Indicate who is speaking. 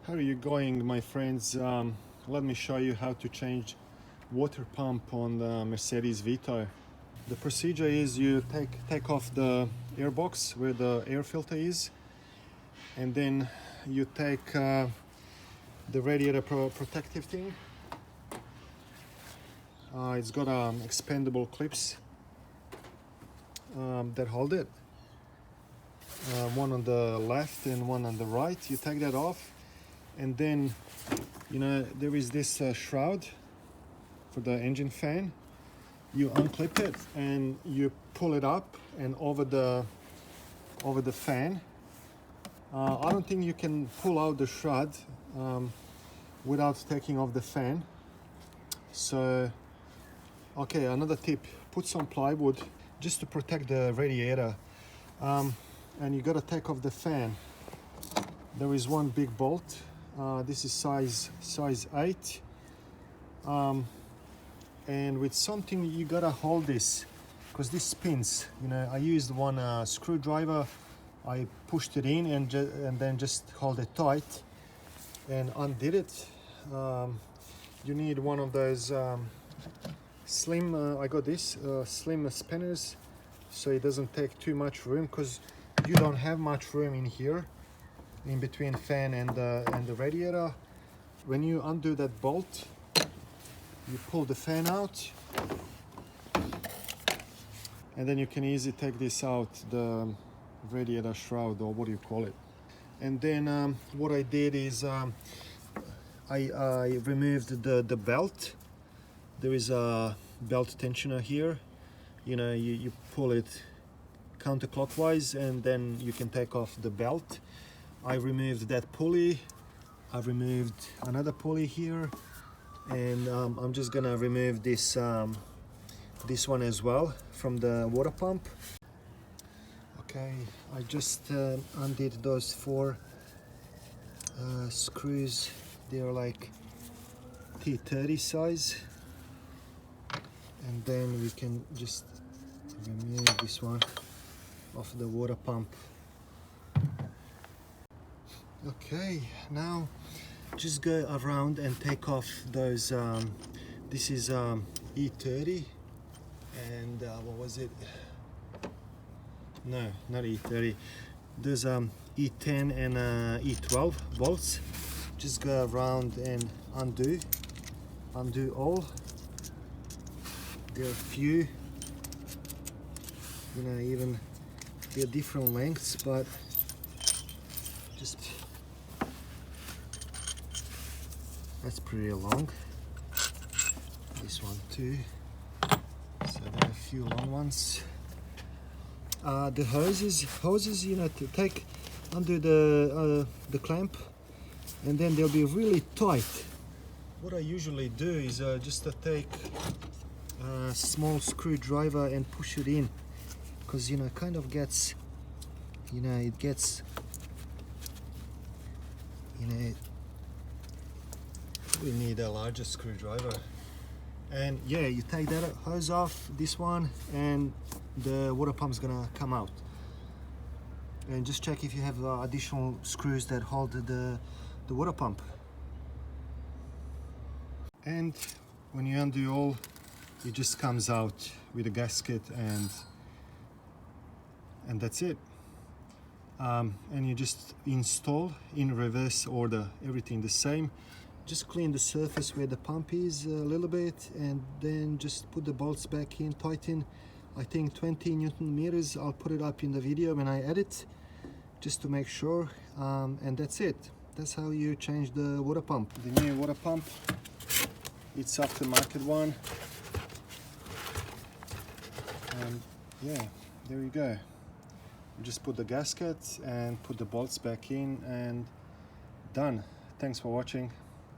Speaker 1: How are you going, my friends? Let me show you how to change water pump on the Mercedes Vito. The procedure is you take off the air box where the air filter is, and then you take the radiator protective thing. It's got expandable clips that hold it. One on the left and one on the right. You take that off, and then there is this shroud for the engine fan. You unclip it and you pull it up and over the fan. I don't think you can pull out the shroud without taking off the fan. So okay, another tip, put some plywood just to protect the radiator, and you got to take off the fan. There is one big bolt. This is size 8, and with something you gotta hold this because this spins. I used one screwdriver. I pushed it in and then just hold it tight and undid it. You need one of those slim, I got this slim spinners, so it doesn't take too much room, because you don't have much room in here in between fan and the radiator. When you undo that bolt, you pull the fan out, and then you can easily take this out, the radiator shroud, or what do you call it. And then what I did is I removed the belt. There is a belt tensioner here. You pull it counterclockwise and then you can take off the belt. I removed that pulley. I removed another pulley here, and I'm just gonna remove this this one as well from the water pump. Okay, I just undid those 4 screws. They're like T30 size, and then we can just remove this one off the water pump. Okay, now just go around and take off those. This is E30, and what was it? No, not E30. There's E10 and E12 bolts. Just go around and undo all. There are a few, even they're different lengths, but just that's pretty long. This one too. So there are a few long ones. The hoses, to take under the clamp, and then they'll be really tight. What I usually do is just to take a small screwdriver and push it in, because it kind of gets, it gets, we need a larger screwdriver. And yeah, you take that hose off, this one, and the water pump's gonna come out. And just check if you have additional screws that hold the water pump. And when you undo all, it just comes out with a gasket, and that's it. And you just install in reverse order, everything the same. Just clean the surface where the pump is a little bit, and then just put the bolts back in, tighten, I think 20 Newton meters. I'll put it up in the video when I edit, just to make sure, and that's it. That's how you change the water pump. The new water pump, it's aftermarket one, and yeah, there you go. Just put the gasket and put the bolts back in, and done. Thanks for watching.